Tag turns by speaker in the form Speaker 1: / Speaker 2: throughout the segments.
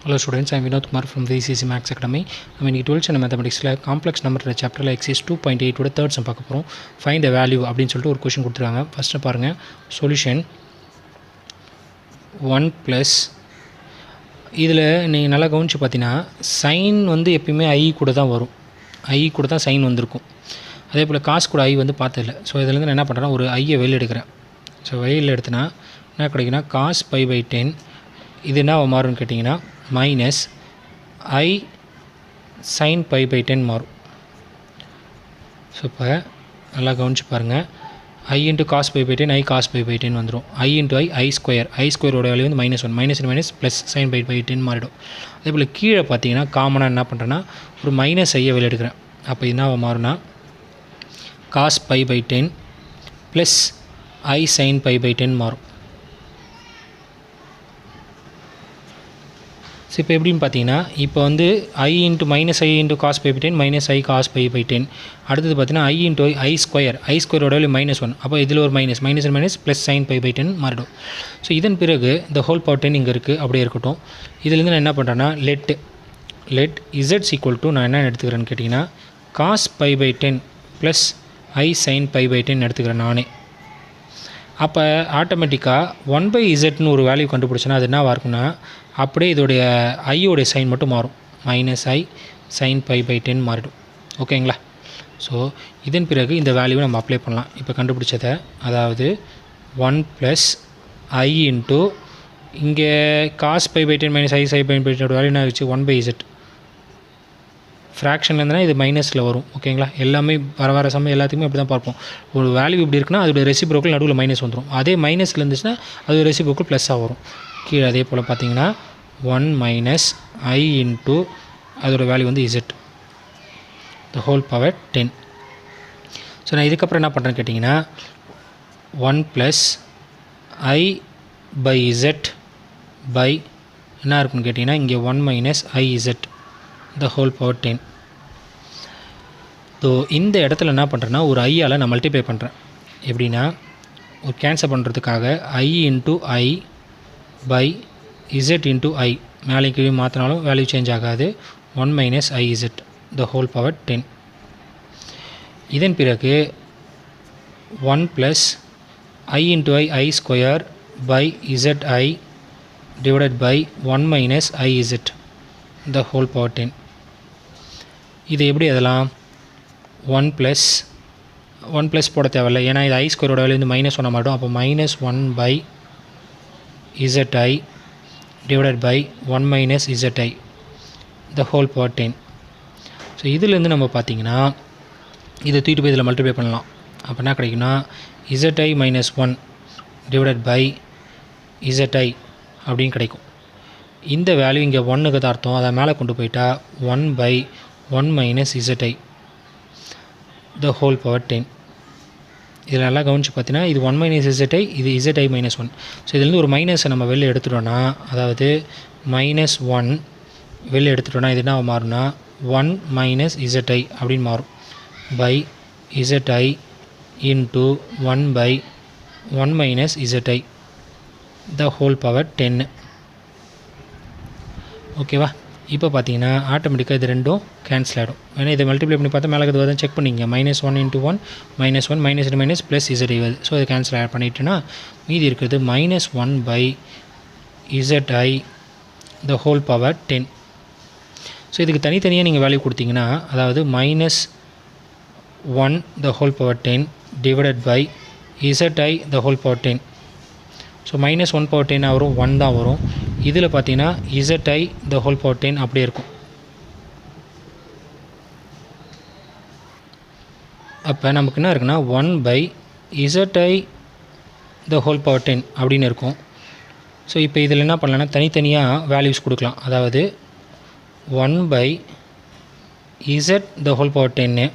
Speaker 1: Hello students, I am Vinod Kumar from VCC Max Academy. I mean, 12th standard mathematics complex number chapter exercise 2.8 ஓட third sum பார்க்க போறோம். Find the value அப்படினு சொல்லிட்டு ஒரு question கொடுத்திருக்காங்க. First பாருங்க. Solution 1 plus இதில் நீங்கள் நல்லா கவனிச்சு பார்த்தீங்கன்னா சைன் வந்து எப்பயுமே ஐ கூட தான் வரும். ஐ கூட தான் சைன் வந்திருக்கும். அதே போல் காசு கூட ஐ வந்து பார்த்ததில்லை. ஸோ இதுலேருந்து நான் என்ன பண்ணுறேன்னா ஒரு ஐயை வெளியில் எடுக்கிறேன். ஸோ வெளியில் எடுத்தனா என்ன கிடைக்குன்னா காஸ் பை பை 10 இது என்ன மாறும்னு கேட்டிங்கன்னா minus i sine pi by 10 மாறும். ஸோ இப்போ நல்லா கவனிச்சு பாருங்கள். I into cos pi by 10 i cos pi by 10 வந்துடும். ஐ இன்ட்டு ஐ ஐ ஸ்கொயரோட வேல்யூ வந்து -1 minus plus sine pi by 10 மாறிடும். அதே போல் கீழே பார்த்தீங்கன்னா காமனாக என்ன பண்ணுறேன்னா ஒரு மைனஸ் ஐயை வெளியே எடுக்கிறேன். அப்போ என்ன மாறும்னா cos pi by 10 plus i sine pi by 10 மாறும். ஸோ இப்போ எப்படின்னு பார்த்தீங்கன்னா இப்போ வந்து i into minus i into cos pi by 10 minus i cos pi by 10. அடுத்தது பார்த்தீங்கன்னா ஐ இன்ட்டு ஐ ஸ்கொயரோட வேல்யூ -1. அப்போ இதில் ஒரு minus plus sine pi by 10 மாறிடும். ஸோ இதன் பிறகு இந்த ஹோல் பவர் 10 இங்கே இருக்குது அப்படியே இருக்கட்டும். இதுலேருந்து நான் என்ன பண்ணுறேன்னா லெட் இசட்ஸ் ஈக்குவல் டு நான் என்ன எடுத்துக்கிறேன்னு கேட்டிங்கன்னா cos pi by 10 plus i sine pi by 10 எடுத்துக்கிறேன் நானே. அப்போ ஆட்டோமேட்டிக்காக 1/zன்னு ஒரு வேல்யூ கண்டுபிடிச்சோன்னா அது என்னவாக இருக்குன்னா அப்படியே இதோடைய ஐயோடைய சைன் மட்டும் மாறும். Minus i sine pi by 10 மாறிடும். ஓகேங்களா? ஸோ இதன் பிறகு இந்த வேல்யூவை நம்ம அப்ளை பண்ணலாம். இப்போ கண்டுபிடிச்சதை அதாவது 1 ப்ளஸ் ஐ இன்ட்டு இங்கே cos pi by 10 minus i sine pi by 10 value என்ன ஆகிடுச்சு 1/z. ஃப்ராக்ஷனில் இருந்தால் இது மைனஸில் வரும். ஓகேங்களா? எல்லாமே வர சமயம் எல்லாத்துக்குமே அப்படி தான் பார்ப்போம். ஒரு வேல்யூ இப்படி இருக்குன்னா அதோட ரெசிப்ரோக்கல் நடுவில் மைனஸ் வந்துடும். அதே மைனஸில் இருந்துச்சுன்னா அது ரெசிப்ரோக்கல் ப்ளஸ்ஸாக வரும். கீழே அதே போல் பார்த்தீங்கன்னா 1 மைனஸ் ஐ இன்ட்டு அதோட வேல்யூ வந்து z the whole power 10. So நான் இதுக்கப்புறம் என்ன பண்ணுறேன்னு கேட்டிங்கன்னா 1 plus i by z by என்ன இருக்குன்னு கேட்டிங்கன்னா இங்கே 1 minus i z the whole power 10. So இந்த இடத்துல என்ன பண்ணுறேன்னா ஒரு ஐயால் நான் மல்டிப்ளை பண்ணுறேன். எப்படின்னா ஒரு கேன்சல் பண்ணுறதுக்காக i into i by z into i மேலே கீழே மாற்றினாலும் வேல்யூ சேஞ்ச் ஆகாது. 1 minus i z the whole power 10. இதன் பிறகு 1 plus i into i square by z i divided by 1 minus i z the whole power 10. இது எப்படி அதெல்லாம் 1 plus போட தேவையில்லை. ஏன்னா இது ஐ ஸ்கொயரோட வேல்யூ வந்து -1 மாட்டோம். அப்போ -1 by ZI divided by 1 minus ZI the whole power 10. So இதிலேருந்து நம்ம பார்த்திங்கன்னா இதை தூக்கிட்டு போய் இதில் மல்டிப்ளை பண்ணலாம். அப்போ என்ன கிடைக்குன்னா ZI -1 divided by ZI அப்படின்னு கிடைக்கும். இந்த வேல்யூ இங்கே 1க்கு தான் அர்த்தம். அதை மேலே கொண்டு போயிட்டா 1/1 minus ZI the whole power 10. இதில் நல்லா கவனித்து பார்த்தீங்கன்னா இது 1 மைனஸ் ZI இது ZI -1. ஸோ இதுலேருந்து ஒரு மைனஸை நம்ம வெளில எடுத்துட்டோன்னா அதாவது -1 வெளில எடுத்துட்டோன்னா இது என்ன மாறும்னா 1 மைனஸ் ZI அப்படின்னு மாறும் by ZI into 1/1 minus ZI the whole power 10. ஓகேவா? இப்போ பார்த்தீங்கன்னா ஆட்டோமேட்டிக்காக இது ரெண்டும் கேன்சல் ஆகிடும். ஏன்னா இதை மல்டிப்ளை பண்ணி பார்த்தா மேலே இது வந்து செக் பண்ணிங்க -1 × 1 -1 மைனஸ் மைனஸ் ப்ளஸ் ZI வருது. ஸோ அதை கேன்சல் ஆட் பண்ணிட்டோன்னா மீதி இருக்கிறது -1 by ZI the whole power 10. So இதுக்கு தனித்தனியாக நீங்கள் வேல்யூ கொடுத்தீங்கன்னா அதாவது -1 the whole power 10 divided by ZI the whole power 10. So -1 power 10 வரும் 1 தான் வரும். இதில் பார்த்தீங்கன்னா ZI த ஹோல் பவர் 10 அப்படியே இருக்கும். அப்போ நமக்கு என்ன இருக்குன்னா 1/ZI த ஹோல் பவர் 10 அப்படின்னு இருக்கும். ஸோ இப்போ இதில் என்ன பண்ணலான்னா தனித்தனியாக வேல்யூஸ் கொடுக்கலாம். அதாவது 1/Z த ஹோல் பவர் 10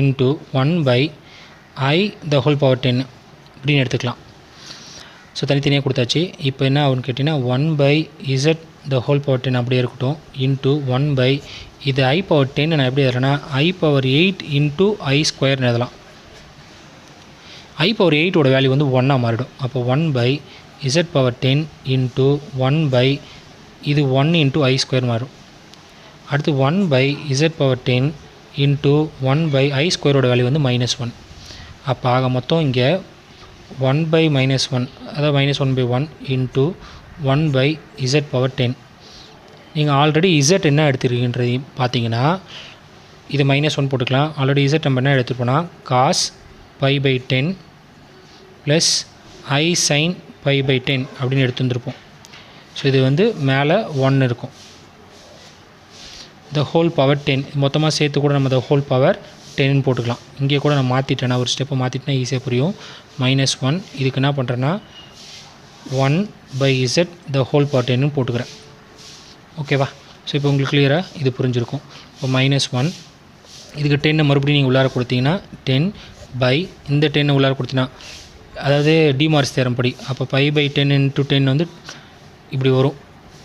Speaker 1: இன்ட்டு 1/I த ஹோல் பவர் 10 அப்படின்னு எடுத்துக்கலாம். ஸோ தனித்தனியாக கொடுத்தாச்சு. இப்போ என்ன ஆகுன்னு கேட்டிங்கன்னா 1/Z த ஹோல் பவர் 10 அப்படியே இருக்கட்டும் இன்ட்டு 1 இது I பவர் 10 நான் எப்படி எழுதுறேன்னா I பவர் 8 இன்ட்டு I ஸ்கொயர்னு எழுதலாம். I பவர் 8ஓட வேல்யூ வந்து 1ஆக மாறிடும். அப்போ 1/Z பவர் 10 இன்ட்டு 1 இது 1 இன்ட்டு ஐ ஸ்கொயர் மாறும். அடுத்து 1 by z power 10 into 1 by i ஸ்கொயரோட வேல்யூ வந்து -1. அப்போ ஆக மொத்தம் இங்கே 1 பை -1, அதாவது -1 by 1 into 1 by z power 10. நீங்கள் ஆல்ரெடி இசட் என்ன எடுத்துருக்கின்றது பார்த்தீங்கன்னா இது -1 போட்டுக்கலாம். ஆல்ரெடி இசட் நம்ம என்ன எடுத்துருப்போம்னா cos pi by 10 plus i sine pi by 10 அப்படின்னு எடுத்துருந்துருப்போம். ஸோ இது வந்து மேலே 1 இருக்கும். த ஹோல் பவர் 10 மொத்தமாக சேர்த்து கூட நம்ம த ஹோல் பவர் 10 போட்டுக்கலாம். இங்கே கூட நான் மாற்றிட்டேன்னா ஒரு ஸ்டெப்பை மாற்றிட்டேன்னா ஈஸியாக புரியும். -1 இதுக்கு என்ன பண்ணுறேன்னா 1 by z the whole power 10 போட்டுக்கிறேன். ஓகேவா? ஸோ இப்போ உங்களுக்கு கிளியராக இது புரிஞ்சிருக்கும். இப்போ -1 இதுக்கு 10 மறுபடியும் நீங்கள் உள்ளார கொடுத்தீங்கன்னா 10 பை இந்த 10 உள்ளார கொடுத்தீங்கன்னா அதாவது டிமார்ஸ் தேரம் படி அப்போ பை பை 10 இன்ட்டு 10 வந்து இப்படி வரும்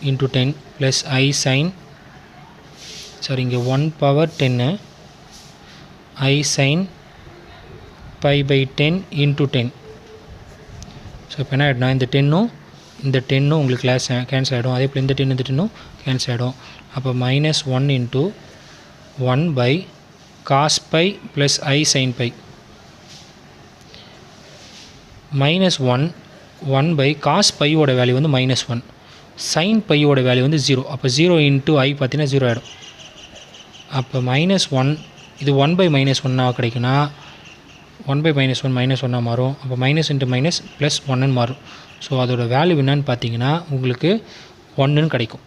Speaker 1: இன்ட்டு 10 ப்ளஸ் ஐ சைன் இங்கே 1 power 10 i sine pi by 10 into 10. So இப்போ என்ன ஆகிடும்னா இந்த 10ம் உங்களுக்கு கேன்சல் ஆகிடும். அதே போல் இந்த 10ம் கேன்சல் ஆகிடும். அப்போ -1 into 1 by cos pi plus i sine pi -1 by cos பையோட வேல்யூ வந்து -1, சைன் பையோட வேல்யூ வந்து 0. அப்போ 0 இன்ட்டு ஐ பார்த்தீங்கன்னா 0 ஆகிடும். அப்போ -1 இது 1 பை -1 கிடைக்குன்னா 1 பை -1 மாறும். அப்போ மைனஸ் இன்ட்டு மைனஸ் ப்ளஸ் 1 மாறும். ஸோ அதோட வேல்யூ என்னன்னு பார்த்தீங்கன்னா உங்களுக்கு 1 கிடைக்கும்.